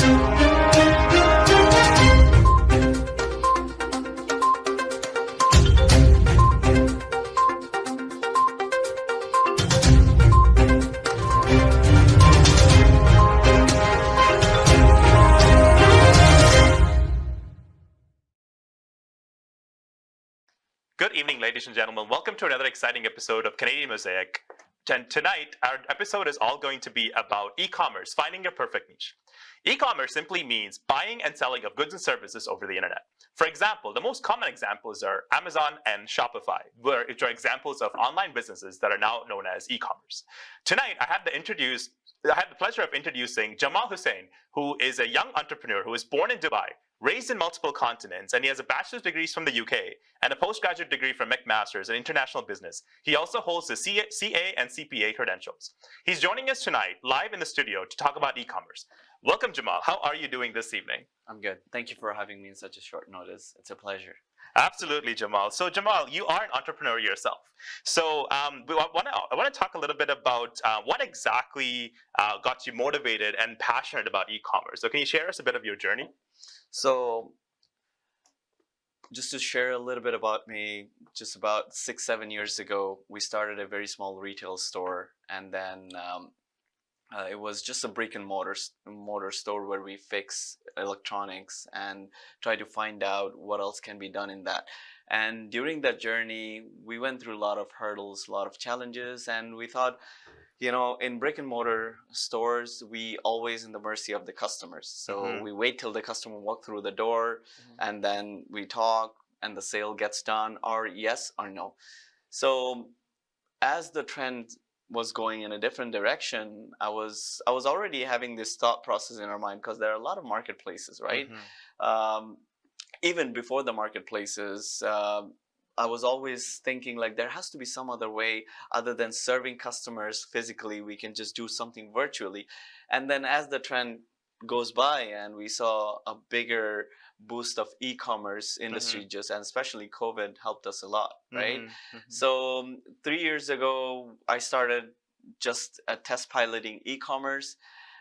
Good evening, ladies and gentlemen. Welcome to another exciting episode of Canadian Mosaic. And tonight, our episode is all going to be about e-commerce, finding your perfect niche. E-commerce simply means buying and selling of goods and services over the internet. For example, the most common examples are Amazon and Shopify, which are examples of online businesses that are now known as e-commerce. Tonight, I have the pleasure of introducing Jamal Hossain, who is a young entrepreneur who was born in Dubai, raised in multiple continents, and he has a bachelor's degree from the UK and a postgraduate degree from McMaster's in international business. He also holds the CA and CPA credentials. He's joining us tonight live in the studio to talk about e-commerce. Welcome, Jamal. How are you doing this evening? I'm good. Thank you for having me in such a short notice. It's a pleasure. Absolutely, Jamal. So, Jamal, you are an entrepreneur yourself. So, I want to talk a little bit about what exactly got you motivated and passionate about e-commerce. So, can you share us a bit of your journey? So, just to share a little bit about me, just about 6-7 years ago, we started a very small retail store, and then it was just a brick and mortar store where we fix electronics and try to find out what else can be done in that. And during that journey, we went through a lot of hurdles, a lot of challenges, and we thought, you know, in brick and mortar stores, we always in the mercy of the customers. So we wait till the customer walk through the door, and then we talk, and the sale gets done, or yes or no. So as the trend was going in a different direction, I was already having this thought process in our mind, because there are a lot of marketplaces, right? Even before the marketplaces, I was always thinking like there has to be some other way other than serving customers physically. We can just do something virtually. And then as the trend goes by and we saw a bigger boost of e-commerce industry, and especially COVID helped us a lot, right? So 3 years ago, I started just test piloting e-commerce,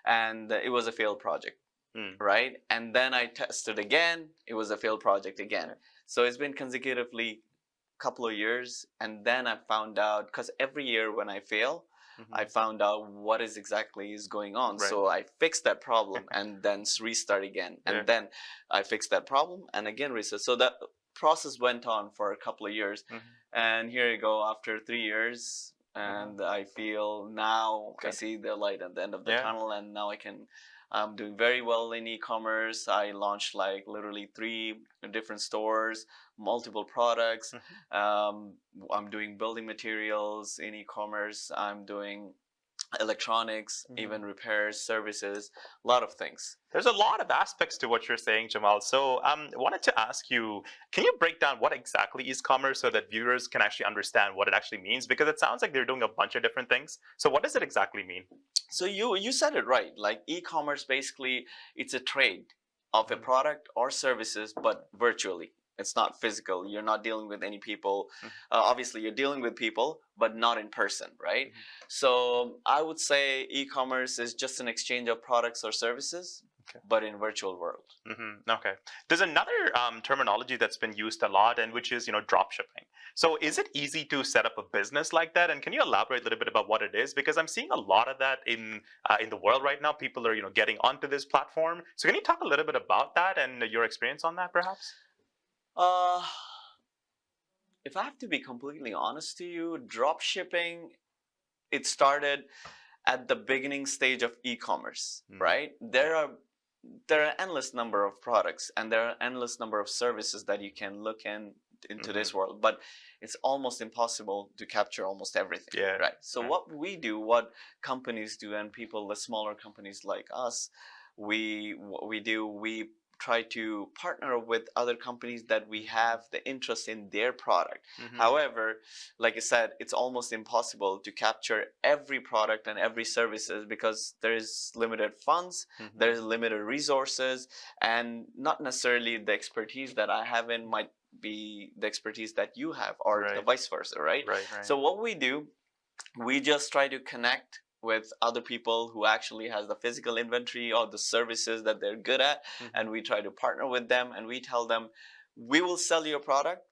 and it was a failed project, right? And then I tested again, it was a failed project again. So it's been consecutively couple of years, and then I found out, because every year when I fail, I found out what is exactly going on. So I fixed that problem and then restart again, and then I fixed that problem and again restart. So that process went on for a couple of years, and here you go after 3 years, and I feel now I see the light at the end of the tunnel, and now I'm doing very well in e-commerce. I launched like literally 3 different stores, multiple products. I'm doing building materials in e-commerce. I'm doing electronics, even repairs, services, a lot of things. There's a lot of aspects to what you're saying, Jamal. So I wanted to ask you, can you break down what exactly is commerce so that viewers can actually understand what it actually means? Because it sounds like they're doing a bunch of different things. So what does it exactly mean? So you said it right. Like e-commerce, basically, it's a trade of a product or services, but virtually. It's not physical. You're not dealing with any people. Obviously, you're dealing with people, but not in person, right? So I would say e-commerce is just an exchange of products or services, but in virtual world. Okay. There's another terminology that's been used a lot, and which is, drop shipping. So is it easy to set up a business like that? And can you elaborate a little bit about what it is? Because I'm seeing a lot of that in the world right now. People are, getting onto this platform. So can you talk a little bit about that and your experience on that, perhaps? If I have to be completely honest to you, drop shipping, it started at the beginning stage of e-commerce, right? There are endless number of products, and there are endless number of services that you can look into this world, but it's almost impossible to capture almost everything, right? So what we do, what companies do, and people, the smaller companies like us, we try to partner with other companies that we have the interest in their product. However, like I said, it's almost impossible to capture every product and every services, because there is limited funds, there is limited resources, and not necessarily the expertise that I have in might be the expertise that you have, or the vice versa, right? So what we do, we just try to connect with other people who actually has the physical inventory or the services that they're good at, and we try to partner with them, and we tell them, we will sell your product.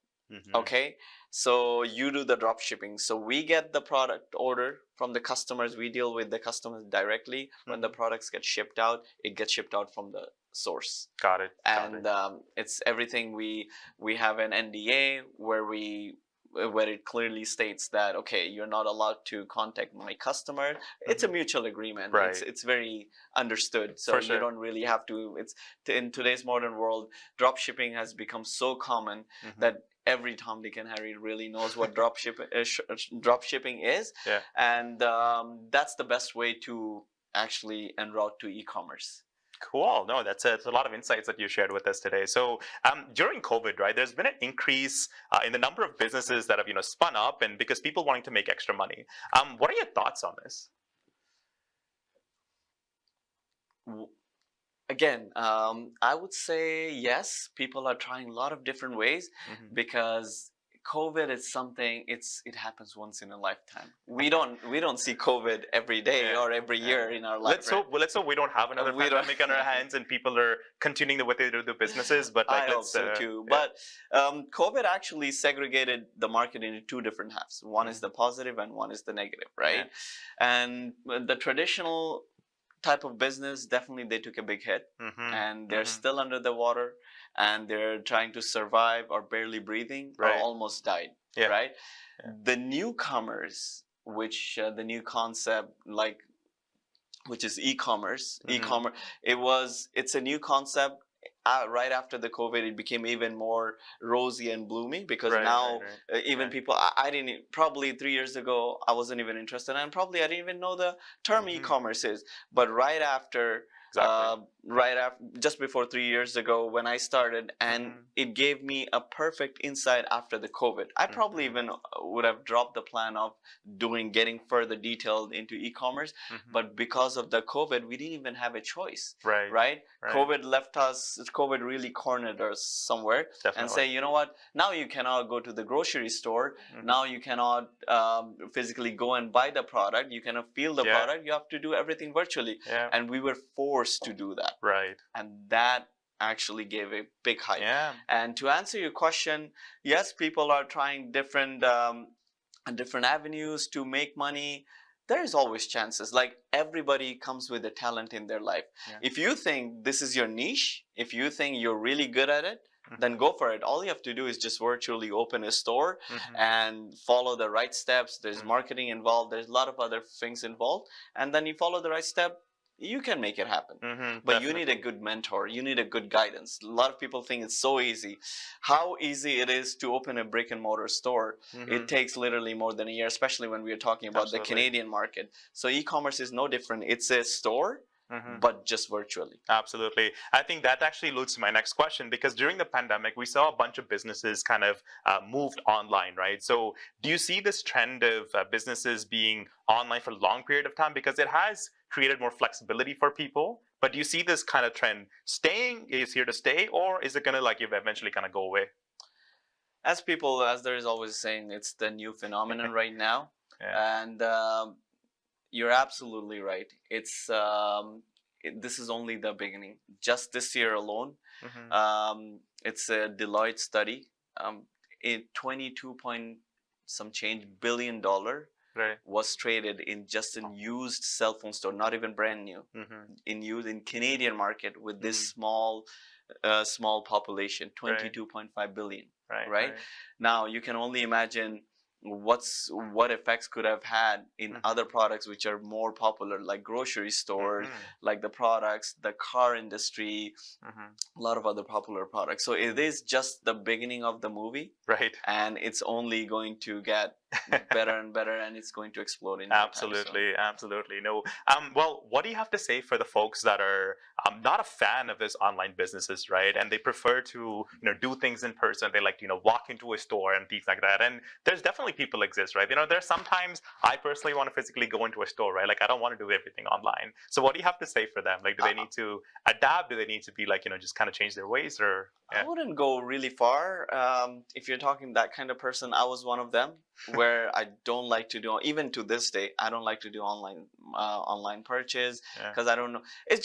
Okay, so you do the drop shipping. So we get the product order from the customers. We deal with the customers directly. When the products get shipped out, it gets shipped out from the source. Got it. And it's everything. We have an NDA where it clearly states that, okay, you're not allowed to contact my customer. It's a mutual agreement. Right. It's very understood. So you don't really have to. It's in today's modern world, drop shipping has become so common that every Tom, Dick, and Harry really knows what drop shipping is. Yeah. And that's the best way to actually en route to e-commerce. Cool. No, that's a lot of insights that you shared with us today. So during COVID, right, there's been an increase in the number of businesses that have spun up, and because people wanting to make extra money. What are your thoughts on this? Again, I would say yes. People are trying a lot of different ways because COVID is something. It happens once in a lifetime. We don't see COVID every day or every year in our life. Let's hope we don't have another pandemic on our hands and people are continuing the way they do their businesses. But I hope so too. Yeah. But COVID actually segregated the market into two different halves. One is the positive and one is the negative, right? Yeah. And the traditional type of business, definitely they took a big hit, and they're still under the water, and they're trying to survive or barely breathing or almost died, right? Yeah. The newcomers, which the new concept, which is e-commerce, it's a new concept. Right after the COVID, it became even more rosy and bloomy because even people, I didn't, probably 3 years ago, I wasn't even interested, and probably I didn't even know the term e-commerce is. But right after, just before 3 years ago when I started, and it gave me a perfect insight after the COVID. I probably even would have dropped the plan of getting further detailed into e-commerce, but because of the COVID, we didn't even have a choice, right? COVID really cornered us somewhere. And say, you know what, now you cannot go to the grocery store, now you cannot physically go and buy the product, you cannot feel the product, you have to do everything virtually. And we were forced to do that. Right. And that actually gave a big hype. Yeah. And to answer your question, yes, people are trying different avenues to make money. There is always chances. Like, everybody comes with a talent in their life. Yeah. If you think this is your niche, if you think you're really good at it, then go for it. All you have to do is just virtually open a store and follow the right steps. There's marketing involved. There's a lot of other things involved. And then you follow the right step, you can make it happen. But you need a good mentor. You need a good guidance. A lot of people think it's so easy. How easy it is to open a brick and mortar store. It takes literally more than a year, especially when we are talking about the Canadian market. So e-commerce is no different. It's a store, but just virtually. Absolutely. I think that actually leads to my next question, because during the pandemic, we saw a bunch of businesses kind of moved online, right? So do you see this trend of businesses being online for a long period of time? Because it has created more flexibility for people. But do you see this kind of trend is here to stay, or is it going to eventually kind of go away? As there is always saying, it's the new phenomenon right now. And you're absolutely right. It's this is only the beginning. Just this year alone, it's a Deloitte study. In 22 point some change billion dollar was traded in just in used cell phone store, not even brand new, in Canadian market with this small population, 22.5 billion. Right? Now you can only imagine what effects could have had in other products which are more popular, like grocery stores, like the car industry, a lot of other popular products. So it is just the beginning of the movie, and it's only going to get better and better, and it's going to explode in absolutely. No. Well, what do you have to say for the folks that are not a fan of this online businesses, right? And they prefer to do things in person. They like to walk into a store and things like that. And there's definitely people exist, right? There's sometimes I personally want to physically go into a store, right? Like, I don't want to do everything online. So what do you have to say for them? Like, do they need to adapt? Do they need to be just kind of change their ways? Or I wouldn't go really far. If you're talking that kind of person, I was one of them. where I don't like to do, even to this day, I don't like to do online purchase because I don't know. It's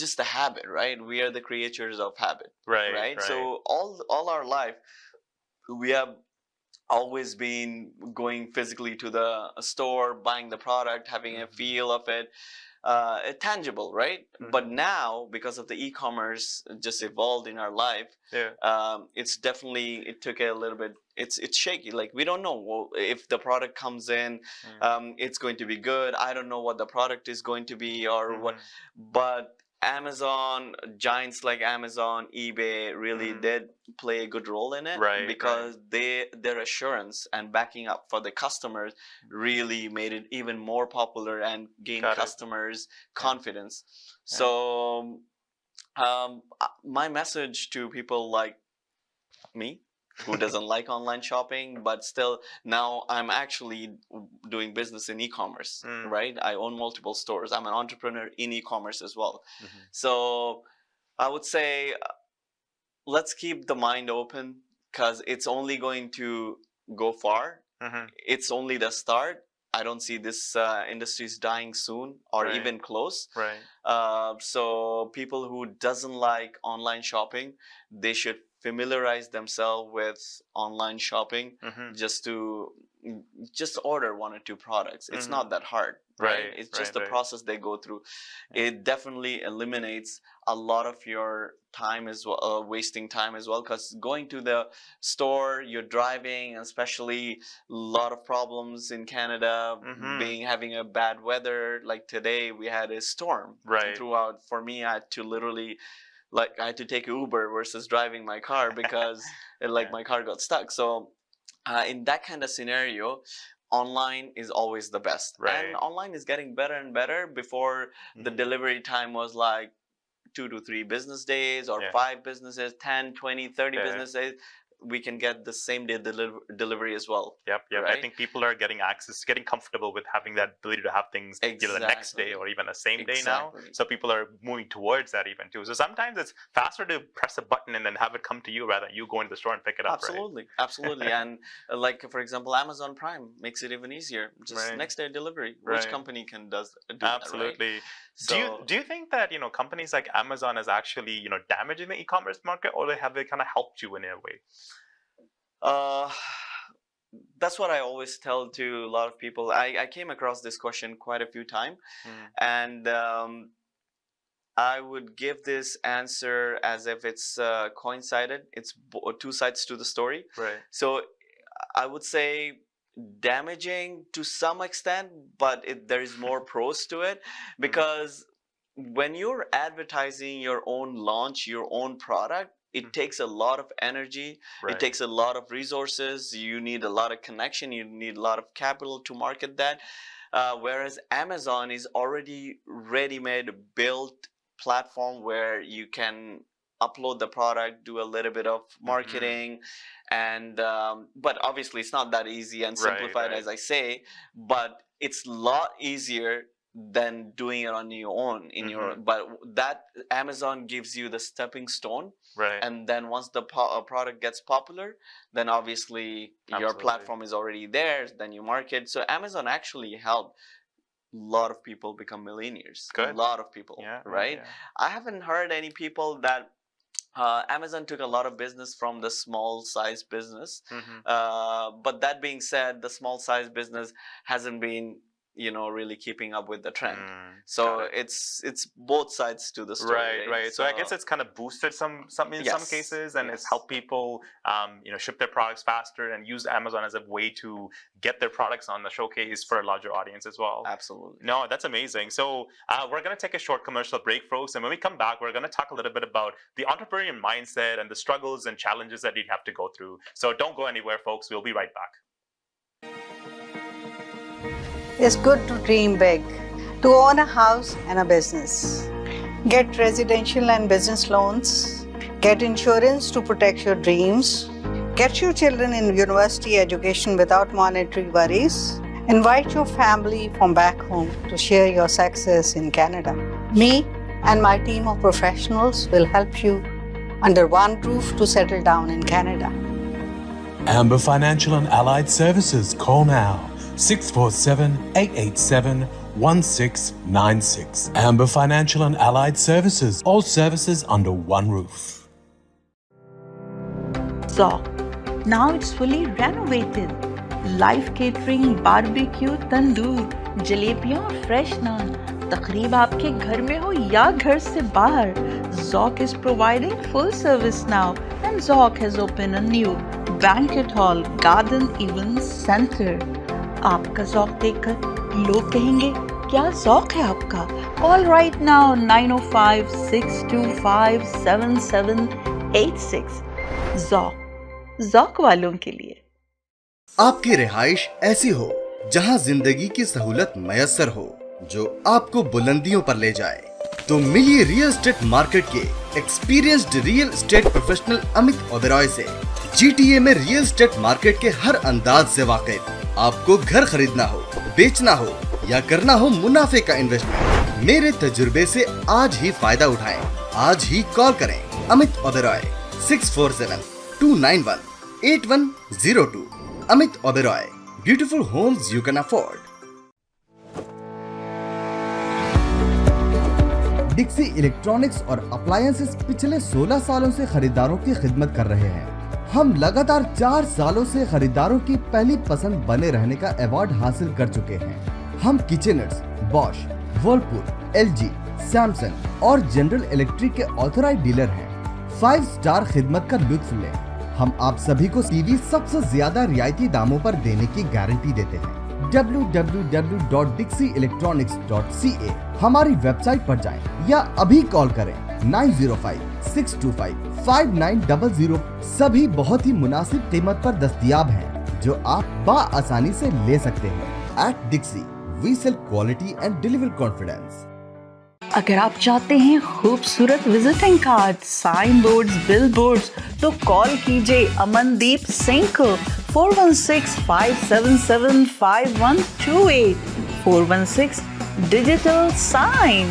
just a habit, right? We are the creatures of habit, right? So all our life, we have always been going physically to the store, buying the product, having a feel of it, tangible, right? But now, because of the e-commerce just evolved in our life, it's definitely, it took a little bit, it's shaky. Like, we don't know if the product comes in, it's going to be good. I don't know what the product is going to be or what, but Amazon, giants like Amazon, eBay really did play a good role in it, because their assurance and backing up for the customers really made it even more popular and gained customers' confidence. So my message to people like me, who doesn't like online shopping, but still now I'm actually doing business in e-commerce, right? I own multiple stores. I'm an entrepreneur in e-commerce as well. So I would say, let's keep the mind open, because it's only going to go far. It's only the start. I don't see this industry's dying soon or even close. So people who doesn't like online shopping, they should familiarize themselves with online shopping, just order 1 or 2 products. It's not that hard, right? It's just the process they go through. It definitely eliminates a lot of your time as well, wasting time as well, because going to the store, you're driving, especially a lot of problems in Canada, having a bad weather. Like today, we had a storm throughout. For me, I had to literally, I had to take Uber versus driving my car because my car got stuck. So in that kind of scenario, online is always the best. And online is getting better and better. Before, the delivery time was like 2 to 3 business days or 5 businesses, 10, 20, 30 business days. We can get the same day delivery as well. Right? I think people are getting comfortable with having that ability to have things the next day or even the same day now. So people are moving towards that even too. So sometimes it's faster to press a button and then have it come to you rather than you go into the store and pick it up. Absolutely. And for example, Amazon Prime makes it even easier. Just next day delivery. Which company can do that, right? So, do you think that companies like Amazon is actually damaging the e-commerce market, or have they kind of helped you in a way? That's what I always tell to a lot of people. I came across this question quite a few times, and I would give this answer as if it's coincided. It's 2 sides to the story. So I would say damaging to some extent, but there is more pros to it, because when you're advertising your own launch, your own product, it takes a lot of energy. It takes a lot of resources. You need a lot of connection. You need a lot of capital to market that. Whereas Amazon is already ready-made, built platform where you can upload the product, do a little bit of marketing, and but obviously it's not that easy and simplified as I say, but it's a lot easier than doing it on your own but that Amazon gives you the stepping stone, and then once the product gets popular, then obviously your platform is already there, then you market. So Amazon actually helped a lot of people become millionaires. A lot of people, right? I haven't heard any people that Amazon took a lot of business from the small size business, but that being said, the small size business hasn't been really keeping up with the trend. So it's both sides to the story. Right. So I guess it's kind of boosted some in some cases, and it's helped people ship their products faster and use Amazon as a way to get their products on the showcase for a larger audience as well. Absolutely. No, that's amazing. So we're going to take a short commercial break, folks, and when we come back, we're going to talk a little bit about the entrepreneurial mindset and the struggles and challenges that you have to go through. So don't go anywhere, folks. We'll be right back. It's good to dream big, to own a house and a business. Get residential and business loans. Get insurance to protect your dreams. Get your children in university education without monetary worries. Invite your family from back home to share your success in Canada. Me and my team of professionals will help you under one roof to settle down in Canada. Amber Financial and Allied Services. Call now. 647-887-1696. Amber Financial and Allied Services. All services under one roof. Zoc. Now it's fully renovated. Live catering, barbecue, tandoor, जलेबियाँ और fresh naan. तकरीब आपके घर में हो या घर से बाहर. Zoc is providing full service now, and Zoc has opened a new banquet hall, garden event center. आपका Zoc देखकर लोग कहेंगे क्या Zoc है आपका? Call right now 905-625-7786. Zoc. Zoc वालों के लिए. आपकी रिहाइश ऐसी हो जहां जिंदगी की सहूलत मयसर हो, जो आपको बुलंदियों पर ले जाए, तो मिलिए रियल एस्टेट मार्केट के experienced real estate professional Amit Oberoi से। GTA में रियल एस्टेट मार्केट के हर अंदाज से वाकिफ। आपको घर खरीदना हो, बेचना हो या करना हो मुनाफे का इन्वेस्टमेंट, मेरे तजुर्बे से आज ही फायदा उठाएं। आज ही कॉल करें Amit Oberoi 647-291-8102। Amit Oberoi, beautiful homes you can afford. Dixie electronics और अप्लायंसेस पिछले 16 सालों से खरीदारों की खिदमत कर रहे हैं। हम लगातार 4 सालों से खरीदारों की पहली पसंद बने रहने का अवार्ड हासिल कर चुके हैं। हम किचनर्स, बॉश, वर्लपूल, LG, सैमसंग और जनरल इलेक्ट्रिक के ऑथराइज्ड डीलर हैं। 5 स्टार खिदमत का लुत्फ लें। हम आप सभी को टीवी सबसे ज्यादा रियायती दामों पर देने की गारंटी देते हैं। www.dixieelectronics.ca हमारी वेबसाइट पर जाएं या अभी कॉल करें 905-625-5900। सभी बहुत ही मुनासिब कीमत पर दस्तयाब हैं, जो आप बाआसानी से ले सकते हैं। At Dixie, we sell quality and deliver confidence. अगर आप चाहते हैं खूबसूरत visiting card, sign boards, bill boards, तो कॉल कीजिए अमनदीप सिंह को 416-577-5128 416 डिजिटल साइन।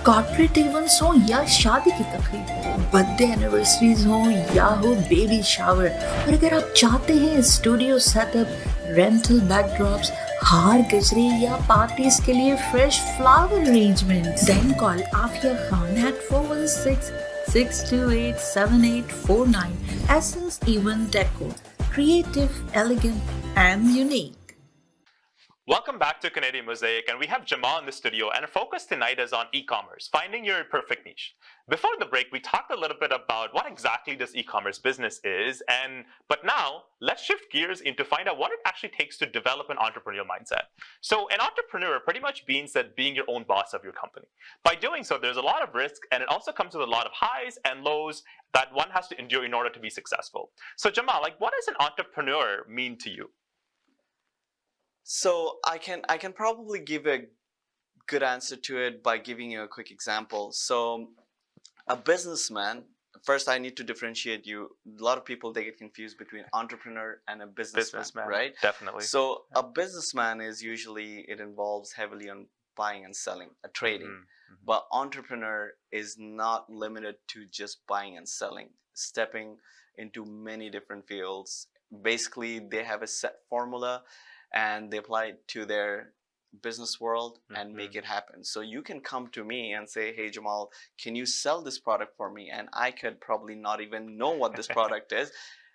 कॉर्पोरेट इवेंट्स हो या शादी की तकरीब, बर्थडे एनिवर्सरीज हो या हो बेबी शावर, और अगर आप चाहते हैं स्टूडियो सेटअप, रेंटल बैकड्रॉप्स, हार गजरे या पार्टीज के लिए fresh flower arrangement, then call Afiya Khan at 416-628-7849. Essence Event Decor, creative, elegant and unique. Welcome back to Canadian Mosaic, and we have Jamal in the studio, and our focus tonight is on e-commerce, finding your perfect niche. Before the break, we talked a little bit about what exactly this e-commerce business is, but now let's shift gears into find out what it actually takes to develop an entrepreneurial mindset. So an entrepreneur pretty much means that being your own boss of your company. By doing so, there's a lot of risk, and it also comes with a lot of highs and lows that one has to endure in order to be successful. So Jamal, what does an entrepreneur mean to you? So I can probably give a good answer to it by giving you a quick example. So a businessman, first I need to differentiate you. A lot of people, they get confused between entrepreneur and a businessman, right? Definitely. So a businessman is usually, it involves heavily on buying and selling, trading. Mm-hmm. But entrepreneur is not limited to just buying and selling, stepping into many different fields. Basically, they have a set formula and they apply it to their business world and make it happen. So you can come to me and say, hey Jamal, can you sell this product for me? And I could probably not even know what this product is.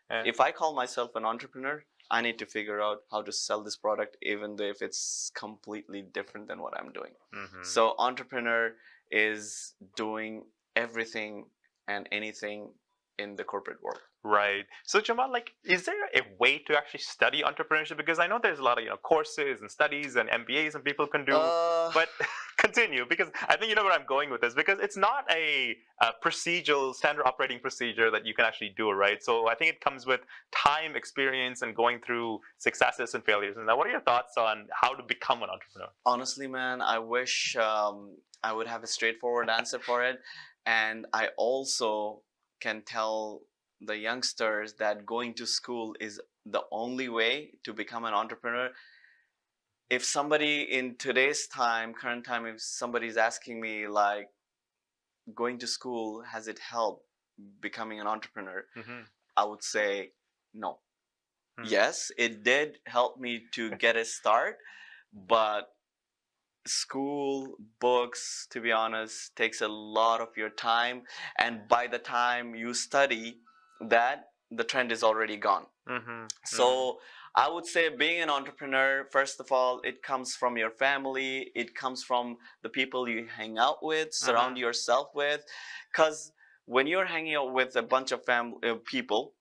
If I call myself an entrepreneur, I need to figure out how to sell this product, even though if it's completely different than what I'm doing. So entrepreneur is doing everything and anything in the corporate world. Right. So Jamal, is there a way to actually study entrepreneurship? Because I know there's a lot of courses and studies and MBAs and people can do, but continue, because I think you know where I'm going with this, because it's not a procedural standard operating procedure that you can actually do, right? So I think it comes with time, experience, and going through successes and failures. And now, what are your thoughts on how to become an entrepreneur? Honestly, man, I wish I would have a straightforward answer for it. And I also can tell the youngsters that going to school is the only way to become an entrepreneur. If somebody in today's time, current time, if somebody is asking me going to school, has it helped becoming an entrepreneur? I would say No. Hmm. Yes, it did help me to get a start, but school, books, to be honest, takes a lot of your time. And by the time you study that, the trend is already gone. Mm-hmm. So I would say being an entrepreneur, first of all, it comes from your family, it comes from the people you hang out with, surround yourself with. Because when you're hanging out with a bunch of people,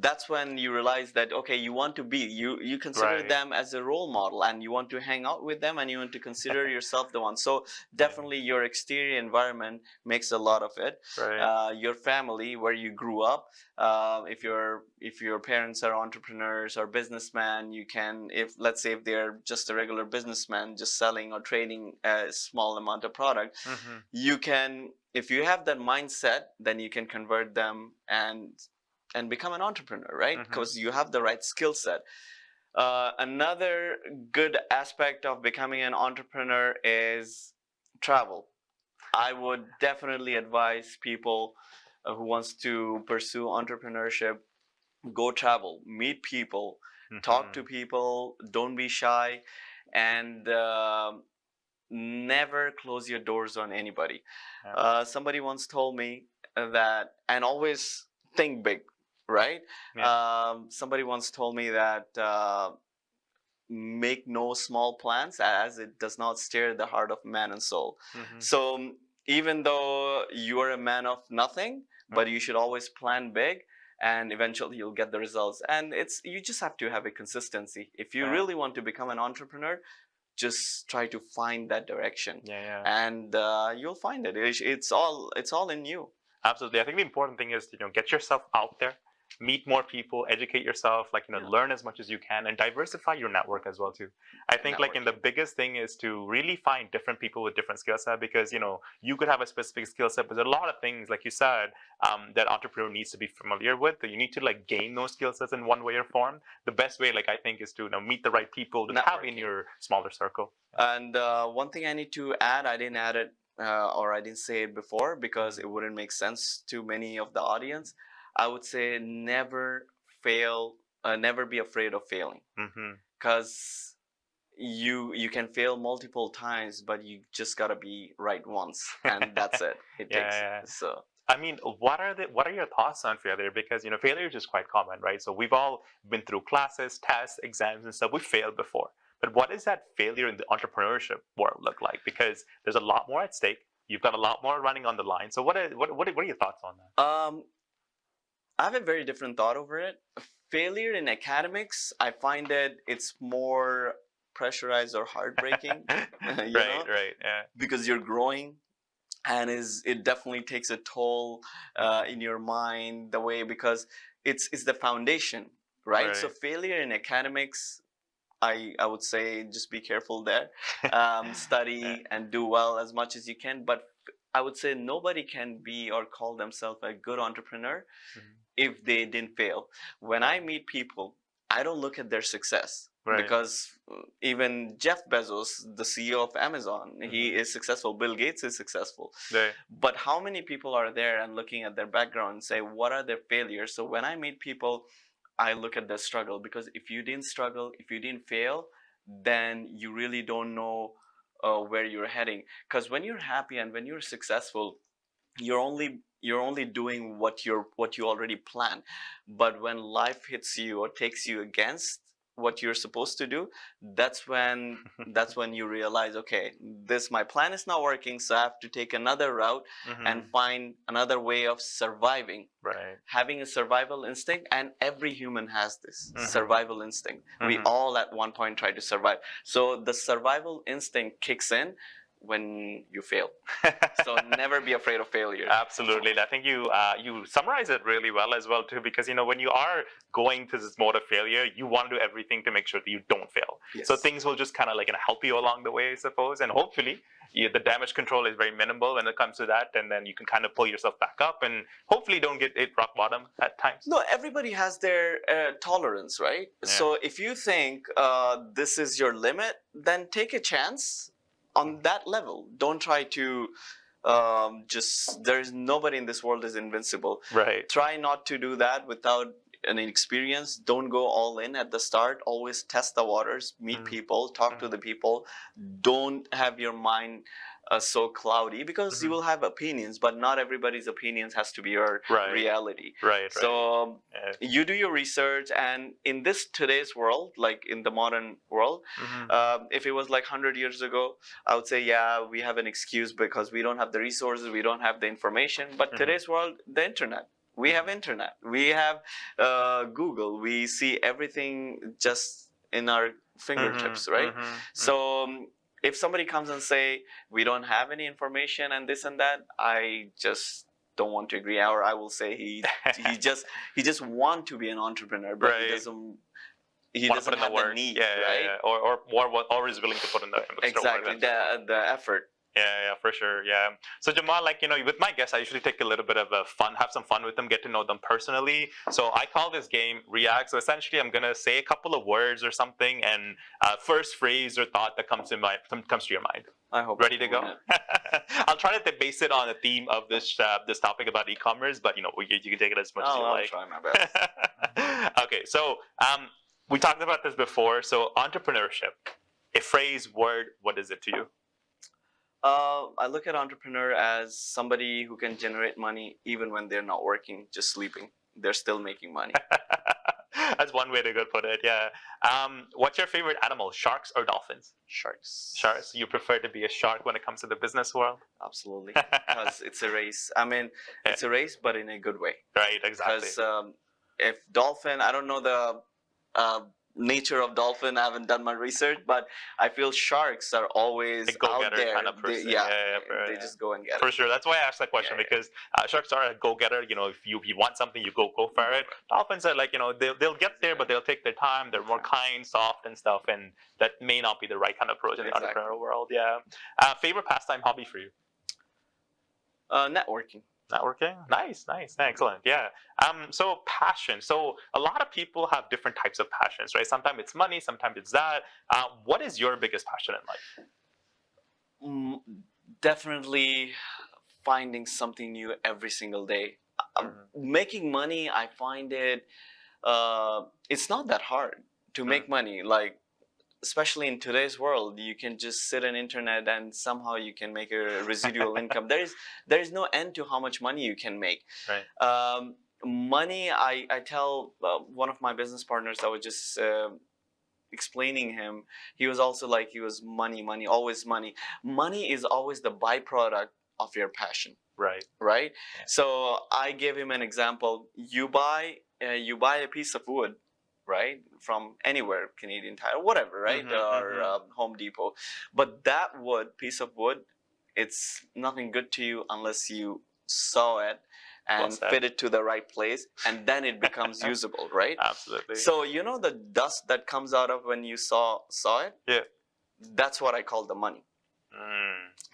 that's when you realize that, okay, you want to be, you consider Right. them as a role model, and you want to hang out with them, and you want to consider yourself the one. So definitely your exterior environment makes a lot of it. Right. Your family, where you grew up, if your parents are entrepreneurs or businessmen, you can, if let's say if they're just a regular businessman just selling or trading a small amount of product, you can, if you have that mindset, then you can convert them and become an entrepreneur, right? Because you have the right skill set. Another good aspect of becoming an entrepreneur is travel. I would definitely advise people who wants to pursue entrepreneurship, go travel, meet people, talk to people, don't be shy, and never close your doors on anybody. Somebody once told me that, and always think big, right? Somebody once told me that make no small plans, as it does not stir the heart of man and soul. So even though you are a man of nothing, but you should always plan big, and eventually you'll get the results. And you just have to have a consistency. If you really want to become an entrepreneur, just try to find that direction, and you'll find it. It's all in you. Absolutely. I think the important thing is, get yourself out there, meet more people, educate yourself, learn as much as you can, and diversify your network as well too. I think the biggest thing is to really find different people with different skill set, because you could have a specific skill set, but there's a lot of things, like you said, that entrepreneur needs to be familiar with. That you need to gain those skill sets in one way or form. The best way, I think, is to meet the right people to have in your smaller circle. And one thing I need to add, I didn't add it, or I didn't say it before because it wouldn't make sense to many of the audience. I would say never fail, never be afraid of failing, because you can fail multiple times, but you just gotta be right once, and that's it. It takes. So I mean, what are your thoughts on failure? Because failure is just quite common, right? So we've all been through classes, tests, exams, and stuff. We failed before, but what does that failure in the entrepreneurship world look like? Because there's a lot more at stake. You've got a lot more running on the line. So what are your thoughts on that? I have a very different thought over it. Failure in academics, I find that it's more pressurized or heartbreaking. Right, yeah. Because you're growing, and it definitely takes a toll in your mind, the way, because it's the foundation, right? So failure in academics, I would say just be careful there. Study and do well as much as you can, but I would say nobody can be or call themselves a good entrepreneur if they didn't fail. When I meet people, I don't look at their success, because even Jeff Bezos, the CEO of Amazon, he is successful. Bill Gates is successful. But how many people are there and looking at their background and say, what are their failures? So when I meet people, I look at their struggle, because if you didn't struggle, if you didn't fail, then you really don't know where you're heading. Because when you're happy and when you're successful, you're only doing what you already planned. But when life hits you or takes you against what you're supposed to do, that's when you realize, okay, my plan is not working, so I have to take another route and find another way of surviving. Having a survival instinct, and every human has this survival instinct. We all at one point try to survive. So the survival instinct kicks in when you fail. So never be afraid of failure. Absolutely. I think you summarize it really well as well too, because when you are going to this mode of failure, you want to do everything to make sure that you don't fail. So things will just kind of help you along the way, I suppose, and hopefully the damage control is very minimal when it comes to that, and then you can kind of pull yourself back up and hopefully don't get it rock bottom at times. No, everybody has their tolerance, right? So if you think this is your limit, then take a chance on that level. Don't try to there's nobody in this world is invincible. Right. Try not to do that without an experience, don't go all in at the start. Always test the waters, meet people, talk to the people. Don't have your mind so cloudy, because you will have opinions, but not everybody's opinions has to be your reality. Right. So you do your research, and in this today's world, like in the modern world, if it was like 100 years ago, I would say, yeah, we have an excuse because we don't have the resources, we don't have the information. But today's world, the internet. We have internet. We have Google. We see everything just in our fingertips, right? So if somebody comes and say we don't have any information and this and that, I just don't want to agree. Or I will say he just want to be an entrepreneur, but he doesn't have the need, right? Or is willing to put in the exactly the effort. Yeah, for sure. Yeah. So Jamal, like, with my guests, I usually take a little bit of have some fun with them, get to know them personally. So I call this game React. So essentially, I'm gonna say a couple of words or something, and first phrase or thought that comes to your mind. I hope. Ready to go? I'll try to base it on the theme of this topic about e-commerce, but you can take it as much as you like. I'll try my best. Okay. So we talked about this before. So entrepreneurship, a phrase, word, what is it to you? I look at entrepreneur as somebody who can generate money even when they're not working, just sleeping. They're still making money. That's one way to put it, yeah. What's your favorite animal, sharks or dolphins? Sharks. Sharks? You prefer to be a shark when it comes to the business world? Absolutely, because it's a race. I mean, it's a race, but in a good way. Right, exactly. Because if dolphin, I don't know the nature of dolphin, I haven't done my research, but I feel sharks are always out there. Kind of person. They just go and get it. For sure. That's why I asked that question, because sharks are a go-getter. If you want something, you go for it. Dolphins are like, they'll get there, but they'll take their time. They're more kind, soft and stuff, and that may not be the right kind of approach in the entrepreneurial world. Yeah. Favorite pastime, hobby for you? Networking. Networking? Nice. Excellent. Yeah. So passion. So a lot of people have different types of passions, right? Sometimes it's money, sometimes it's that. What is your biggest passion in life? Definitely finding something new every single day. Making money, I find it's not that hard to make money. Like, especially in today's world, you can just sit on internet and somehow you can make a residual income. There is no end to how much money you can make. Right. Money, I tell one of my business partners, I was just explaining him, he was also like, money, always money. Money is always the byproduct of your passion. Right. Yeah. So I gave him an example. You buy a piece of wood, right, from anywhere, Canadian Tire, whatever, right, or Home Depot. But that piece of wood, it's nothing good to you unless you saw it and fit it to the right place, and then it becomes usable, right? Absolutely. So the dust that comes out of when you saw it? Yeah. That's what I call the money.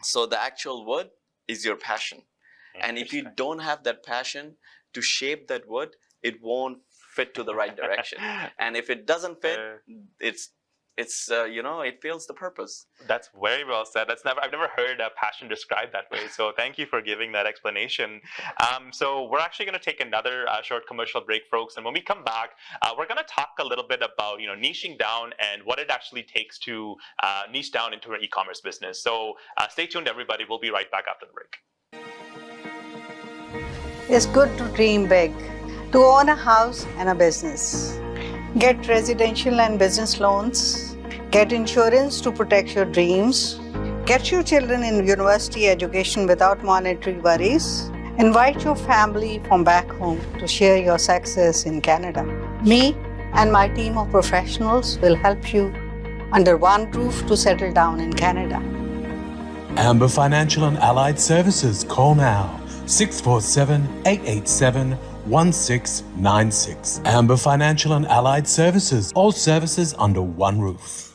So the actual wood is your passion. And if you don't have that passion to shape that wood, it won't fit to the right direction. And if it doesn't fit, it fails the purpose. That's very well said. I've never heard a passion described that way. So thank you for giving that explanation. So we're actually going to take another short commercial break, folks. And when we come back, we're going to talk a little bit about niching down and what it actually takes to niche down into an e-commerce business. So stay tuned, everybody. We'll be right back after the break. It's good to dream big, to own a house and a business. Get residential and business loans. Get insurance to protect your dreams. Get your children in university education without monetary worries. Invite your family from back home to share your success in Canada. Me and my team of professionals will help you under one roof to settle down in Canada. Amber Financial and Allied Services. Call now 647-887-1696. Amber Financial and Allied Services. All services under one roof.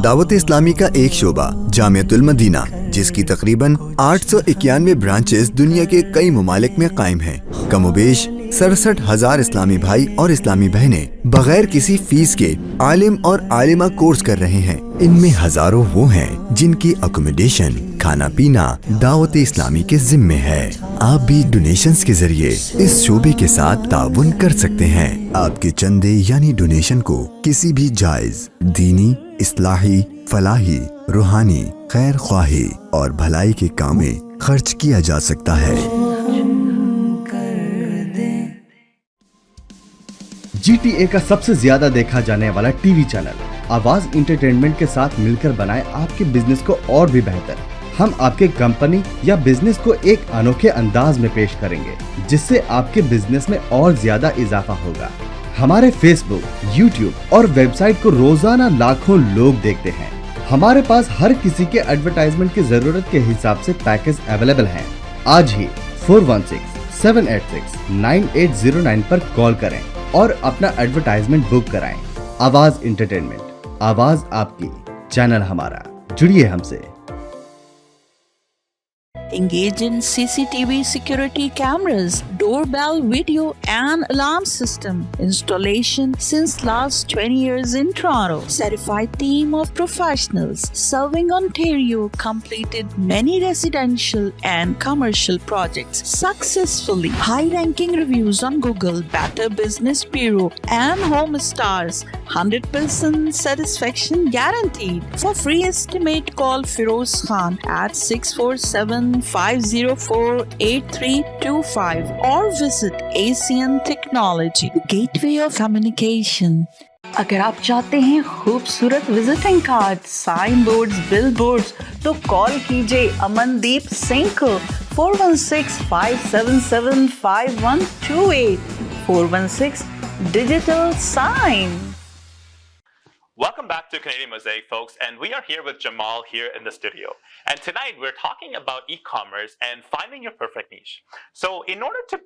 Dawat Islami का एक शोबा Jamiatul Medina, जिसकी तकरीबन 891 branches दुनिया के कई ममालिक में कायम हैं। कमोबेश 67,000 इस्लामी भाई और इस्लामी बहनें बगैर किसी फीस के आलिम और आलिमा कोर्स कर रहे हैं। इनमें हजारों वो हैं जिनकी अकोमोडेशन, खाना पीना दावत इस्लामी के जिम्मे है। आप भी डोनेशंस के जरिए इस शोबे के साथ ताउन कर सकते हैं। आपके चंदे यानी डोनेशन को किसी भी जायज दीनी, इस्लाही, फलाही, रूहानी, खैर ख्वाही और भलाई के काम में खर्च किया जा सकता है। GTA का सबसे ज्यादा देखा जाने वाला टीवी चैनल आवाज इंटरटेनमेंट के साथ मिलकर बनाए आपके बिजनेस को और भी बेहतर। हम आपके कंपनी या बिजनेस को एक अनोखे अंदाज में पेश करेंगे, जिससे आपके बिजनेस में और ज्यादा इजाफा होगा। हमारे फेसबुक, YouTube और वेबसाइट को रोजाना लाखों लोग देखते हैं। हमारे पास हर किसी के एडवर्टाइजमेंट की जरूरत के हिसाब से पैकेज अवेलेबल हैं। आज ही 416-786-9809 पर कॉल करें और अपना एडवर्टाइजमेंट बुक कराएं। आवाज इंटरटेनमेंट, आवाज आपकी, चैनल हमारा। जुड़िए हमसे। Engage in CCTV security cameras, doorbell video and alarm system installation since last 20 years in Toronto. Certified team of professionals serving Ontario completed many residential and commercial projects successfully. High-ranking reviews on Google, Better Business Bureau and Home Stars. 100% satisfaction guaranteed. For free estimate, call Firoz Khan at 647-504-8325 or visit ACN Technology, the gateway of communication. अगर आप चाहते हैं खूबसूरत visiting card, sign boards, bill boards, तो call कीजिए अमनदीप सिंह को 416-577-5128 416 Digital Sign. Welcome back to Canadian Mosaic, folks, and we are here with Jamal here in the studio. And tonight we're talking about e-commerce and finding your perfect niche. So, in order to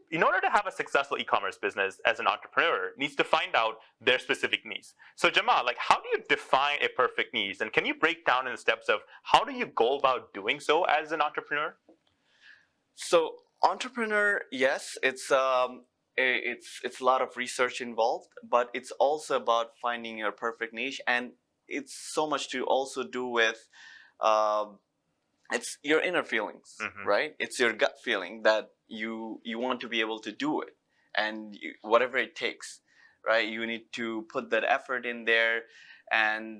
have a successful e-commerce business as an entrepreneur, needs to find out their specific needs. So, Jamal, like, how do you define a perfect niche, and can you break down in the steps of how do you go about doing so as an entrepreneur? So entrepreneur, yes, it's a lot of research involved, but it's also about finding your perfect niche, and it's so much to also do with it's your inner feelings, right? It's your gut feeling that you want to be able to do it, and whatever it takes, right? You need to put that effort in there. And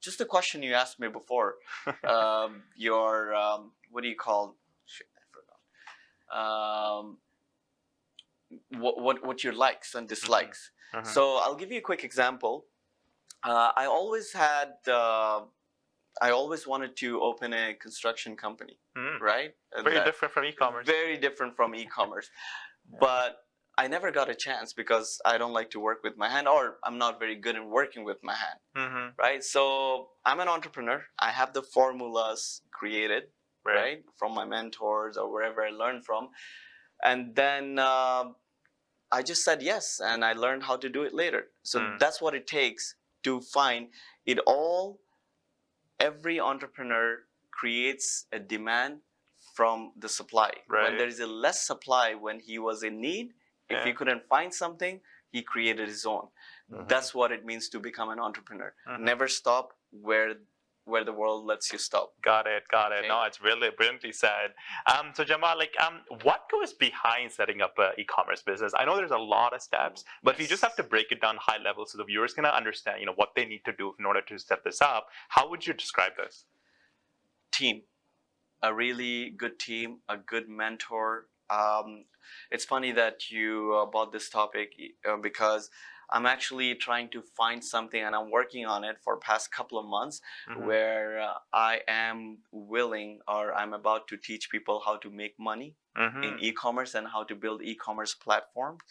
just the question you asked me before, your what do you call? Shit, I forgot. What your likes and dislikes. So I'll give you a quick example. I always wanted to open a construction company, right? Very different from e-commerce. Very different from e-commerce. But I never got a chance because I don't like to work with my hand, or I'm not very good in working with my hand, right? So I'm an entrepreneur. I have the formulas created, right? From my mentors or wherever I learned from. And then I just said yes, and I learned how to do it later. So that's what it takes to find it all. Every entrepreneur creates a demand from the supply. When there is a less supply, when he was in need, if he couldn't find something, he created his own. That's what it means to become an entrepreneur. Never stop where the world lets you stop. Got it. Okay. No, it's really brilliantly said. So Jamal, like, what goes behind setting up an e-commerce business? I know there's a lot of steps, but if you just have to break it down high level so the viewers can understand, what they need to do in order to set this up, how would you describe this? Team, a really good team, a good mentor. It's funny that you brought this topic because I'm actually trying to find something, and I'm working on it for past couple of months, where I am willing, or I'm about to teach people how to make money in e-commerce and how to build e-commerce platforms.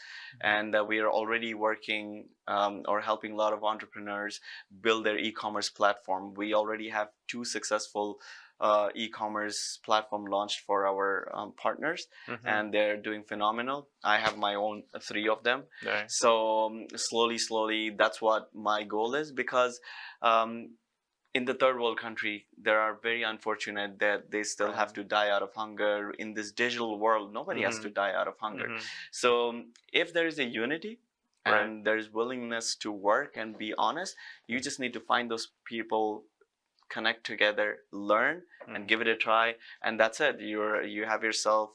And we are already working or helping a lot of entrepreneurs build their e-commerce platform. We already have 2 successful e-commerce platform launched for our partners, and they're doing phenomenal. I have my own 3 of them. So slowly, that's what my goal is, because in the third world country, they are very unfortunate that they still have to die out of hunger. In this digital world, nobody has to die out of hunger. So if there is a unity and there's willingness to work and be honest, you just need to find those people connect together, learn, and give it a try, and that's it. You have yourself,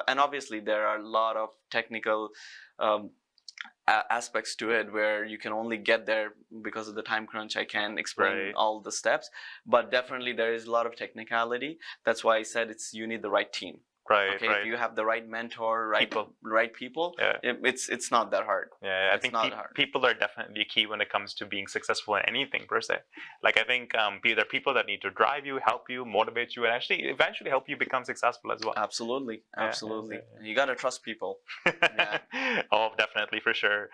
and obviously there are a lot of technical aspects to it where you can only get there because of the time crunch. I can't explain all the steps, but definitely there is a lot of technicality. That's why I said you need the right team. Right, okay, if you have the right mentor, right people, it's not that hard. Yeah, I think people are definitely key when it comes to being successful in anything per se. Like I think there are people that need to drive you, help you, motivate you, and actually eventually help you become successful as well. Absolutely. You gotta trust people. Oh, definitely, for sure.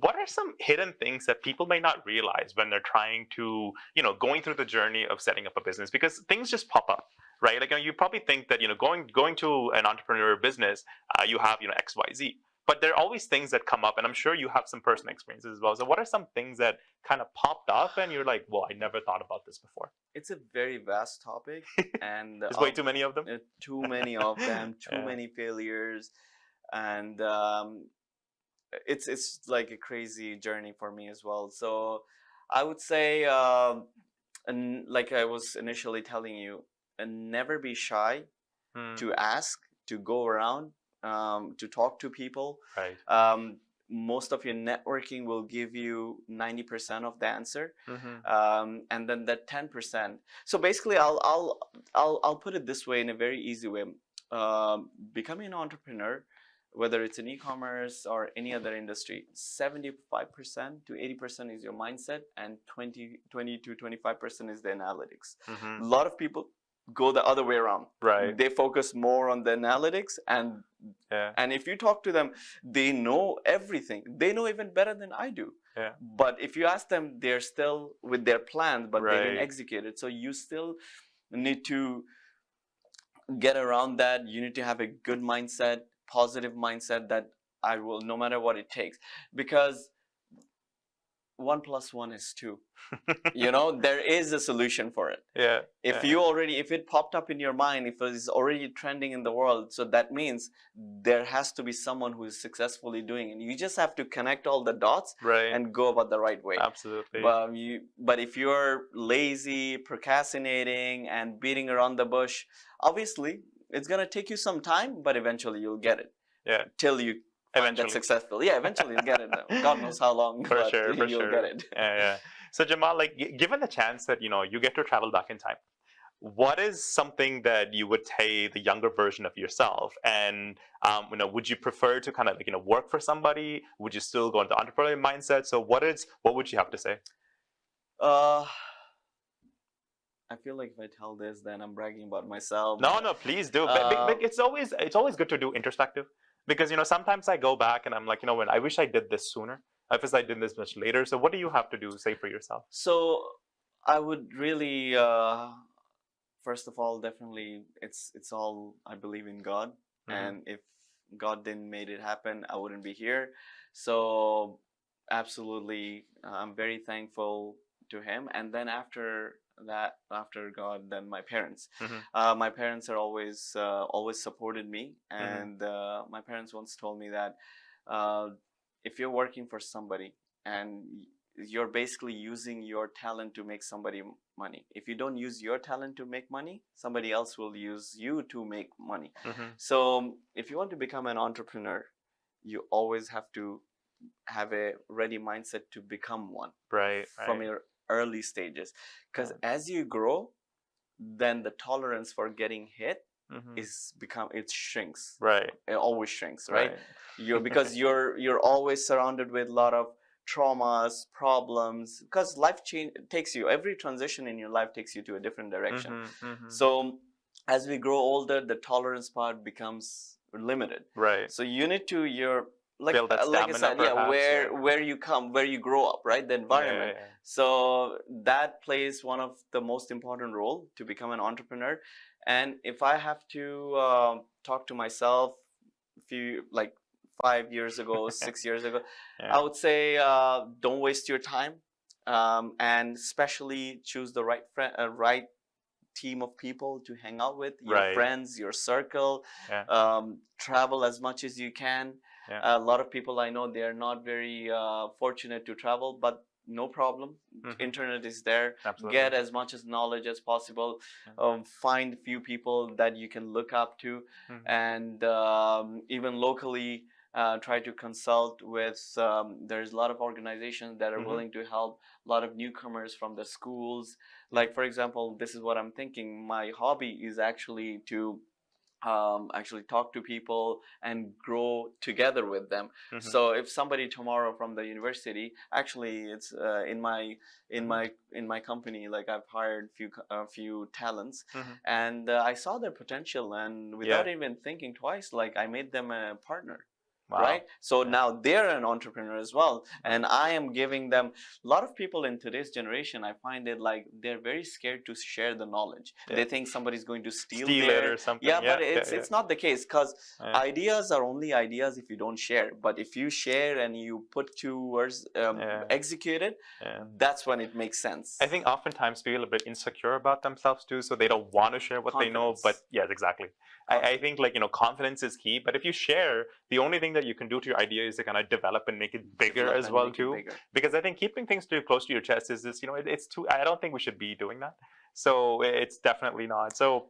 What are some hidden things that people may not realize when they're trying to, going through the journey of setting up a business? Because things just pop up. Right, like you probably think that going to an entrepreneurial business, you have X, Y, Z, but there are always things that come up, and I'm sure you have some personal experiences as well. So, what are some things that kind of popped up, and you're like, "Well, I never thought about this before." It's a very vast topic, and there's way too many of them. Too many of them, too many failures, and it's like a crazy journey for me as well. So, I would say, and like I was initially telling you. And never be shy to ask, to go around, to talk to people. Right. Most of your networking will give you 90% of the answer, and then that 10%. So basically, I'll put it this way in a very easy way. Becoming an entrepreneur, whether it's in e-commerce or any other industry, 75% to 80% is your mindset, and 20 to 25% is the analytics. A lot of people go the other way around. Right. They focus more on the analytics, and if you talk to them, they know everything. They know even better than I do. Yeah. But if you ask them, they're still with their plans, but they didn't execute it. So you still need to get around that. You need to have a good mindset, positive mindset that I will, no matter what it takes, because 1 + 1 is 2. There is a solution for it. Yeah. If it popped up in your mind, if it is already trending in the world, so that means there has to be someone who is successfully doing it. You just have to connect all the dots and go about the right way. Absolutely. But if you're lazy, procrastinating, and beating around the bush, obviously it's gonna take you some time, but eventually you'll get it. Yeah. Till you eventually successful. Yeah, eventually you'll get it. God knows how long, but you'll get it. Yeah. So Jamal, like, given the chance that you get to travel back in time, what is something that you would say the younger version of yourself? And would you prefer to kind of work for somebody? Would you still go into entrepreneurial mindset? So what would you have to say? I feel like if I tell this, then I'm bragging about myself. No, please do. But it's always good to do introspective. Because, sometimes I go back and I'm like, when I wish I did this sooner. I wish I did this much later. So what do you have to do, say, for yourself? So I would really, first of all, definitely, it's all, I believe in God. And if God didn't make it happen, I wouldn't be here. So absolutely, I'm very thankful to him. And then after God, then my parents. My parents are always supported me, and my parents once told me that if you're working for somebody and you're basically using your talent to make somebody money, if you don't use your talent to make money, somebody else will use you to make money. So if you want to become an entrepreneur, you always have to have a ready mindset to become one from your early stages, because as you grow, then the tolerance for getting hit it shrinks. It always shrinks, right? Because you're always surrounded with a lot of traumas, problems, because life takes you, every transition in your life takes you to a different direction. So as we grow older, the tolerance part becomes limited. So you need to like I said, where you grow up, right? The environment. So that plays one of the most important role to become an entrepreneur. And if I have to talk to myself like 5 years ago, 6 years ago, I would say don't waste your time, and especially choose the right team of people to hang out with, your friends, your circle. Travel as much as you can. A lot of people I know, they are not very fortunate to travel, but no problem. Internet is there. Absolutely. Get as much as knowledge as possible. Find few people that you can look up to, and even locally try to consult with. There's a lot of organizations that are willing to help a lot of newcomers from the schools. Like, for example, this is what I'm thinking. My hobby is actually to actually talk to people and grow together with them. So if somebody tomorrow from the university, actually it's in my company, like I've hired a few talents, and I saw their potential, and without even thinking twice, like I made them a partner. Wow. Right? So now they're an entrepreneur as well. And I am giving them, a lot of people in today's generation, I find it like they're very scared to share the knowledge. They think somebody's going to steal it or something. Yeah, but it's not the case, because ideas are only ideas if you don't share. But if you share and you put towards execute it, that's when it makes sense. I think oftentimes people are a bit insecure about themselves too, so they don't want to share what they know. But yes, exactly. I think, like, confidence is key. But if you share, the only thing that you can do to your idea is to kind of develop and make it bigger as well too. Because I think keeping things too close to your chest is this, it's too. I don't think we should be doing that. So it's definitely not. So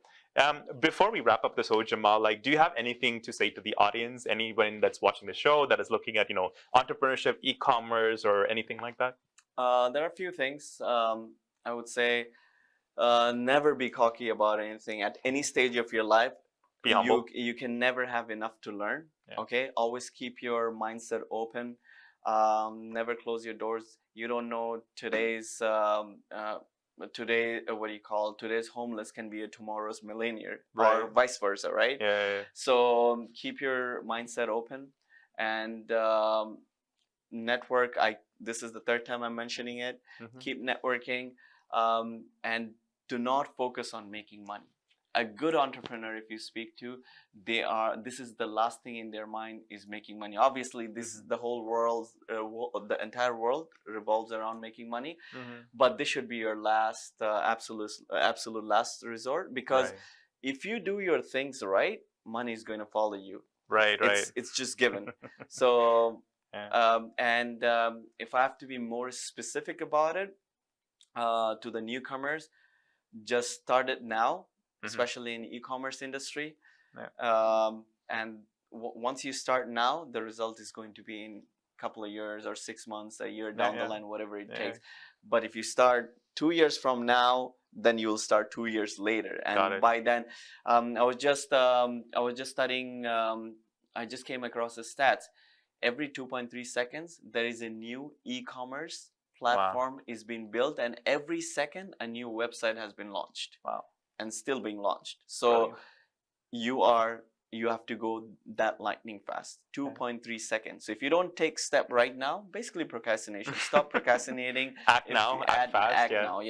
before we wrap up this whole, Jamal, like, do you have anything to say to the audience? Anyone that's watching the show that is looking at entrepreneurship, e-commerce, or anything like that? There are a few things. I would say never be cocky about anything at any stage of your life. Be humble. You can never have enough to learn. Okay, always keep your mindset open. Never close your doors. You don't know today's today's homeless can be a tomorrow's millionaire, or vice versa, right? So keep your mindset open and network. This is the third time I'm mentioning it. Keep networking, and do not focus on making money. A good entrepreneur, if you speak to, this is the last thing in their mind is making money. Obviously, this is the whole world, the entire world revolves around making money. But this should be your last, absolute last resort, because if you do your things right, money is going to follow you. Right. It's just given. So, if I have to be more specific about it, to the newcomers, just start it now. Especially in the e-commerce industry. And once you start now, the result is going to be in a couple of years or 6 months, a year down the line, whatever it takes. But if you start 2 years from now, then you'll start 2 years later. And by then, I was just studying, I just came across the stats. Every 2.3 seconds, there is a new e-commerce platform is being built, and every second a new website has been launched. And still being launched. So you have to go that lightning fast, 2.3 seconds. So if you don't take step right now, basically procrastination. Stop procrastinating. Act now, act fast. Act now,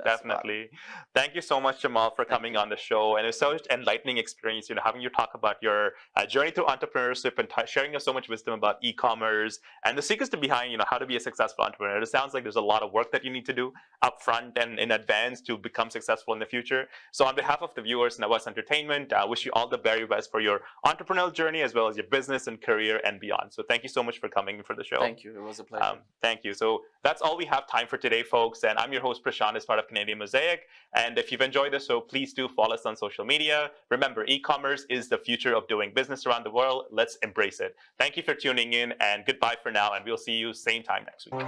Definitely. Thank you so much, Jamal, for coming on the show. And it's such an enlightening experience, having you talk about your journey through entrepreneurship and sharing so much wisdom about e-commerce and the secrets behind, how to be a successful entrepreneur. It sounds like there's a lot of work that you need to do up front and in advance to become successful in the future. So on behalf of the viewers in Awaz Entertainment, I wish you all the very best for your entrepreneurial journey as well as your business and career and beyond. So thank you so much for coming for the show. Thank you. It was a pleasure. Thank you. So that's all we have time for today, folks. And I'm your host, Prashanth, as part of Canadian Mosaic. And if you've enjoyed this show, please do follow us on social media. Remember, e-commerce is the future of doing business around the world. Let's embrace it. Thank you for tuning in, and goodbye for now. And we'll see you same time next week.